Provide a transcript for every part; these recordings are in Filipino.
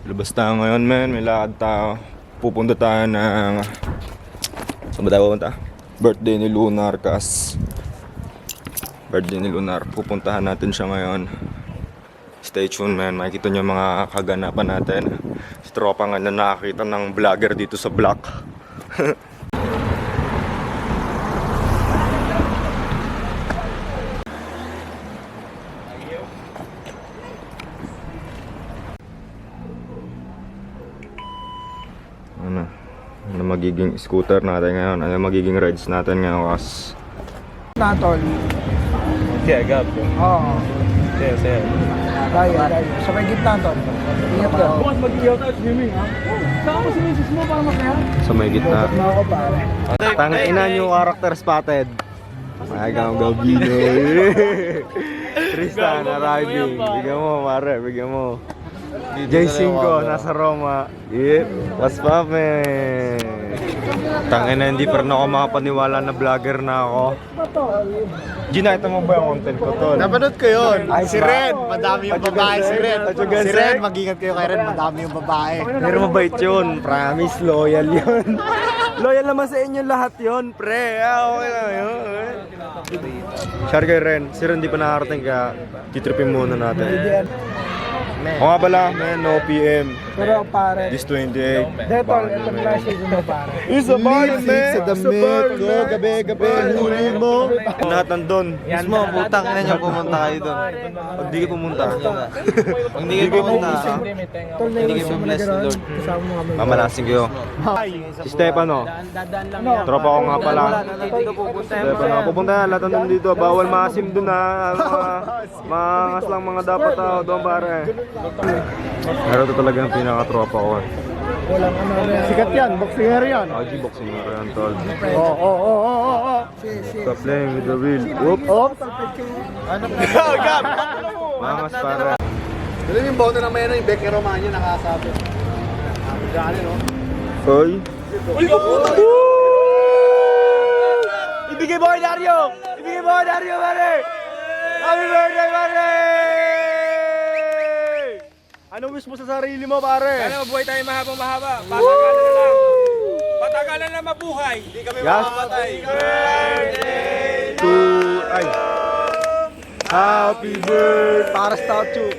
Labas tayo ngayon, men. May lakad tayo. Pupunta tayo ng... Saan ba tayo pupunta? Birthday ni Lunar, kas. Birthday ni Lunar. Pupuntahan natin siya ngayon. Stay tuned, man. Makikita nyo mga kaganapan natin. Si tropa nga na nakakita ng vlogger dito sa block. Ano magiging scooter natin ngayon? Ano magiging rides natin ngayon, kas? Natol. Kaya gab ko. Oo. Kaya. Dahil. Sa may gitna, Tol. Ingat ka. Bukas mag-iyaw tayo swimming, ha? Saka mo si misis mo para masaya? Sa may gitna. Na ako, pare. Tangina yung character spotted. Magang Gabino. Tristan arriving. Bigyan mo, mare. Bigyan mo. J5 nasa Roma. Yep. What's poppin'? Tangina, hindi pa rin ako makapaniwala na vlogger na ako. Ginakita mo ba yung content ko, Tol? Napanood ko yun. Ay, Si Ren, madami yung babae si Ren. Si Ren, mag-ingat kayo kay Ren, madami yung babae. Pero mabait yun. Promise, loyal yun. Loyal naman sa inyo lahat yun, pre. Okay lang yun. Share kay Ren. Si Ren di pa nakarating kaya titripin muna natin. O nga pala, man, no PM. Pero, pare. This 28. Detol, itong message mo, pare. It's a bar, man. Sa damit ko, gabi-gabi, huli mo. Lahat nandun. Mismo, putang ina niyo pumunta kayo doon. Pag di ka pumunta, Pag hindi kayo pumunta, Tol, may Hindi gusto kayo mo na blessed, gano'n. Lord. Kasama mo kami. mamalasing kayo. Si Stefano. Tropa ko nga pala. Stefano, pupunta na. Lahat nandun dito. Bawal maasim dun ha. Maangas lang mga dapat doon, pare. Pero ito talaga yung pinaka-tropa ko. Walang ano rin. Sikat yan, boxer yan. OG boxing na rin, tol. Oo. Stop playing with the wheel. Whoop! Oops. Mangas, pare. Dali yung boto ng may ano, yung Becky Romano nakasabi. Dali, no? Hoy! Ibigay mo kay Dario! Ibigay mo kay Dario, pare! Happy birthday, pare! Anong wish mo sa sarili mo, pare? Sana mabuhay tayo mahabang-mahaba. Patagalan na lang. Patagalan na mabuhay. Hindi kami mamamatay. Ay! Happy birthday! Para statue!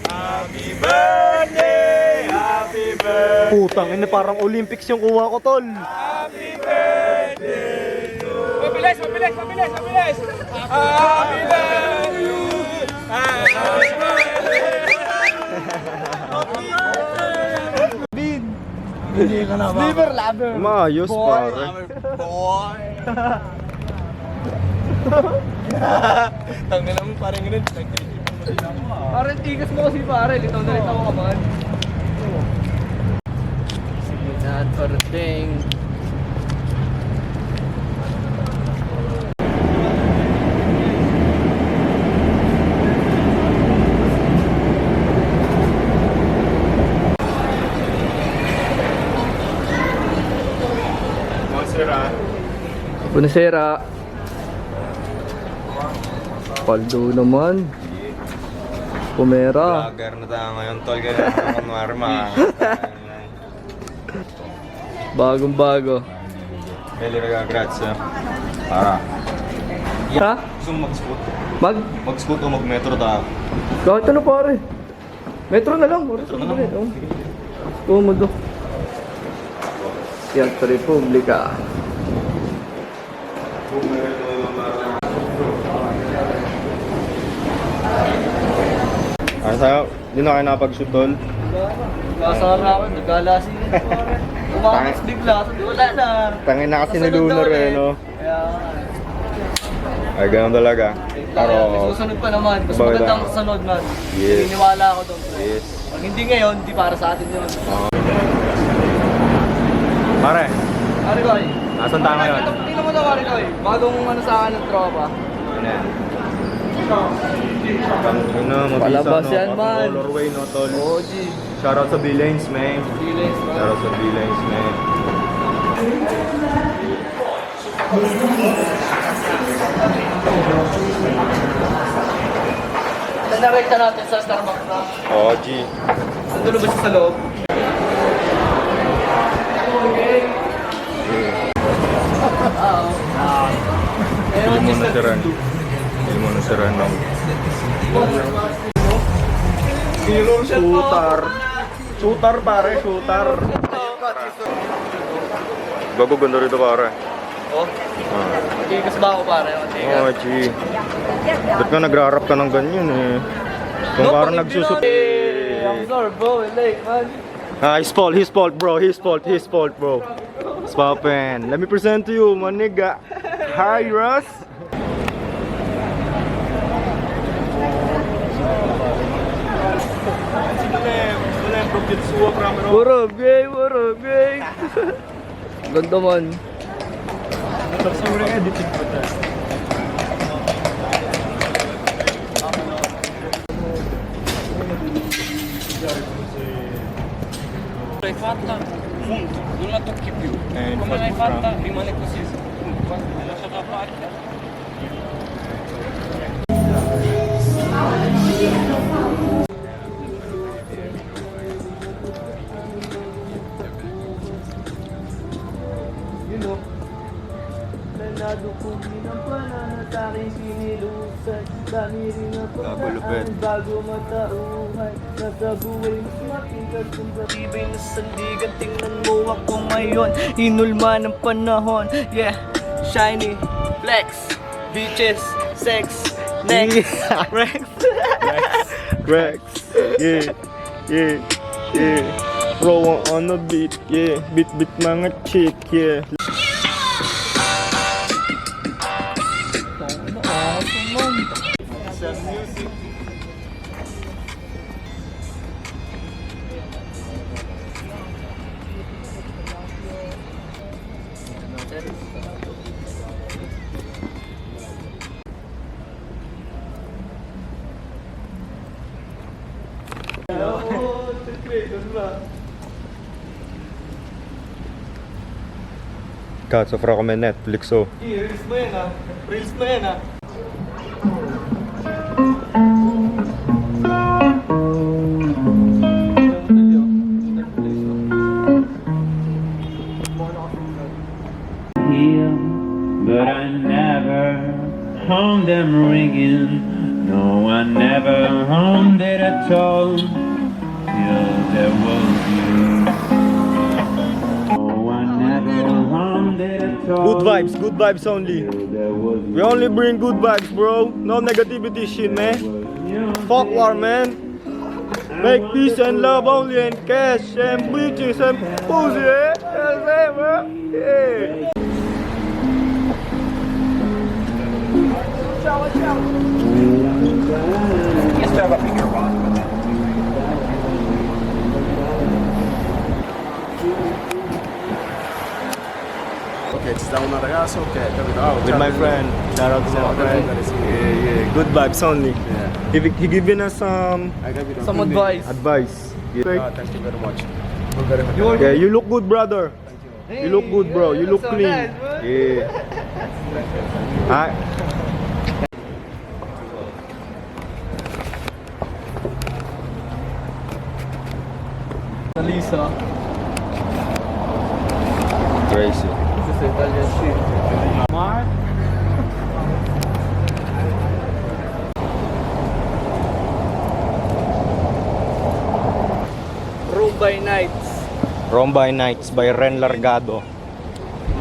Happy birthday! Happy birthday! Putang ina, parang Olympics yung kuha ko, tol! Happy birthday! Mabilis! Happy birthday! Happy birthday! Hindi ka na ba? Liver lover. Maayos, pare. Tangin naman parang ganun. Parang tigas mo kasi pare. Litaw na litaw ka man. sige na, torting. Buonasera. Paldo naman. Pumera. Vlogger na tayo ngayon, tol. Kaya kunwari Bagong bago. Beli regrets, ha? Para. Ha? Gusto mo mag-scoot? Mag? Mag-scoot o mag-metro tayo? Kahit ano pare. Metro na lang. Metro na lang. Komodo. Teatro Republika. Ano sa'yo? Hindi na kayo nakapag-shoot, tol? Kasama na ako. Naglalasi. Umakas bigla. Sabi wala na. Tangin na kasi ni Lunar, eh, no? Kaya Ay, ganun talaga. Pero, susunod pa naman. Mas Bagay magandang lang. kasunod man. Yes. Naniniwala ako doon. yes. Pag hindi ngayon, hindi para sa atin yun. Pare, Pare Koy. nasan tayo ngayon? Tingnan mo na pare Koy. Bagong ano sa akin ng tropa. Ano yan? Mabisa, Palabas no? yan, man. Colorway, no, tol? Oo, G. Shoutout sa B-Lanes, man. Feelings man. Shoutout sa B-Lanes, man. Pinarekta natin sa Starbucks na. Oh, G. Nandun ba siya sa loob? Hindi mo nasiran. Hindi mo nasiran ng shooter. Shooter pare, shooter. Bago ganda rito pare. Oh, matigas ba ako pare? Matigas. Oh, G. Ba't ka nagrarap ka ng ganyan eh? Kung parang nagsusut... I'm sorry bro, late man. Ah, his fault, bro. His fault, bro. Spapen. Let me present to you, my nigga. Hi, Russ. What up, gay? What up, gay? Ganda man. L'hai fatta, punto, non la tocchi più. Come l'hai fatta rimane così. L'hai lasciata a parte. Nadukugi ng pananatanging sinilusan. Dami rin na Gagulupit. bago matauhan. Nasa buhay mas matingkad kung batibay na sandigan. Tingnan mo ako ngayon, inulma ng panahon. Yeah, shiny, flex, beaches, sex, next, Rex. Rex. Yeah, yeah, yeah. Roll on the beat, yeah. Beat mga chick, yeah. Katsofra ko may Netflix oh. Reels mo yan ah. Reels mo yan ah. But I never heard them ringing. No, I never heard it at all. Till there was you. No, I never heard it at all. Good vibes only. Till there was We only bring good vibes, bro. No negativity shit, man. you. Fuck war, man. Make peace and love only and cash and bitches and pussy, eh? That's it, bro. Yeah. Ok, ci sta una ragazza, ok, capito? Oh, With my friend. Shout out to my friend. Yeah. Good vibes only. He giving us some Hai capito? Some advice. advice. Yeah. Thank you very much. Yeah, you look good, brother. You look good, bro. You look so clean. nice, bro. Yeah. Ah. Lisa. Crazy. This is Italian shit. Rome by Nights. Rome by Nights by Ren Largado.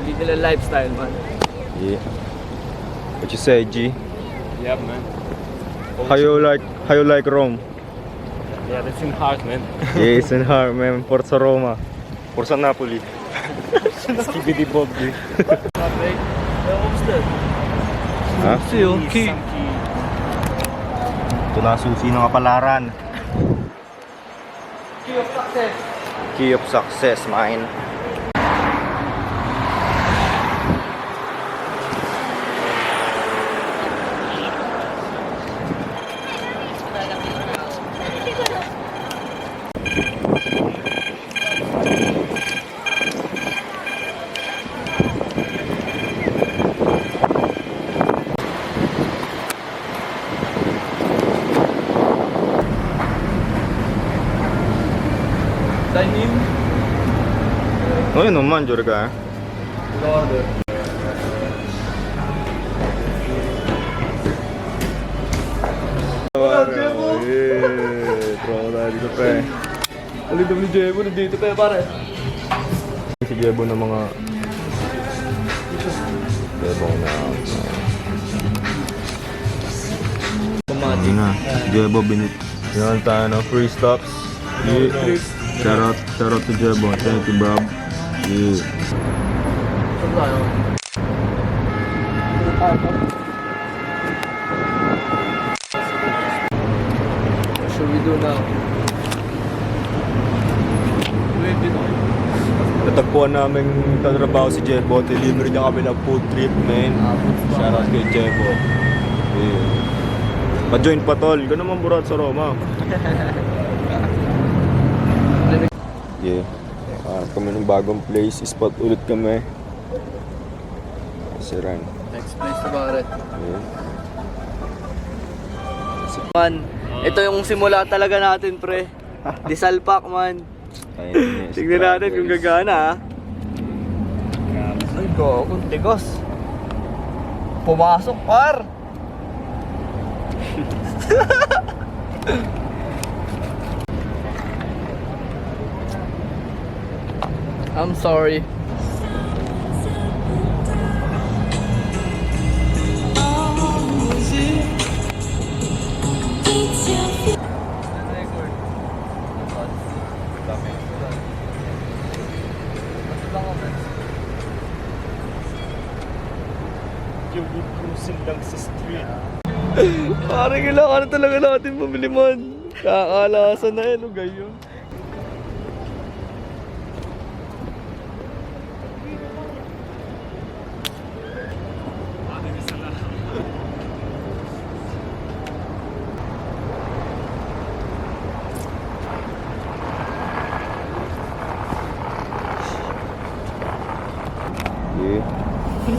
Hindi nila lifestyle man. Yeah. What you say, G? Yeah, man. How you like Rome? Yeah, that's in heart, man. Yes, in her, man. Forza Roma. Forza Napoli. Skibidi Bobby. Okay. What's that? Ha? See you. Key. Ito na susi ng kapalaran. Key of success. Key of success, mine. Sign in. Oh, yun naman, Jor ka. Order. Tropa tayo dito, pre. Aling dami ni Jebo, nandito pa pare. Si Jebo ng mga... Jebo na... Yun na, Jebo binit. Yan tayo na free stops. Yeah. Shout out to Jebo. Thank you, bro. Yeah. What should we do now? Natagpuan namin katrabaho si Jebo. Delivery niya kami ng food trip, man. Shout out kay Jebo. Yeah. Pa-join pa, tol. Gano'n naman burat sa Roma. Yeah. Kami ng bagong place. Spot ulit kami. Siran. Next place na pare. Yeah. Man, ito yung simula talaga natin, pre. Disalpak, man. Ayun, Tignan natin kung gagana, ha. Ay, kung tigos. Pumasok, par. I'm sorry. Parang kailangan talaga natin bumili, man. Kakalasan na yan, o gayon. Yeah.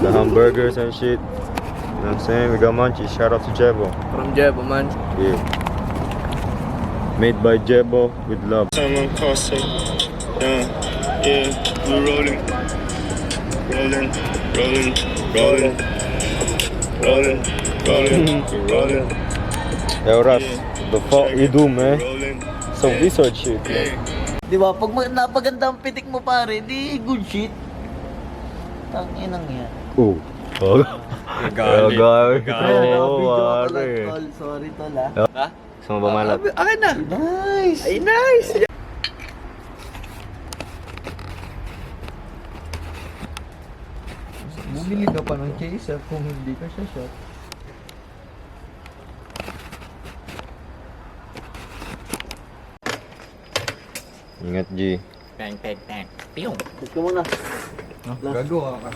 The hamburgers and shit. You know what I'm saying? We got munchies. Shout out to Jebo. From Jebo, man. Yeah. Made by Jebo with love. Someone caustic. Yeah, we're rolling. Rolling, rolling, rolling. Rolling, rolling, we're rolling. Yo, Ras, the fuck you do, man? Rolling. Some wizard shit. Di ba? Pag napaganda ang pitik mo, pare, di good shit. Tanginang yan. Oh. Oh. Galit. Video ko Oh, tol. pare. Tol, sorry, tol, ha. Gusto mo ba malap? Akin na. Nice. Ay, nice. Bumili ka pa ng chaser kung hindi ka siya shot. Ingat, G. Gusto mo na. Gagawa ka.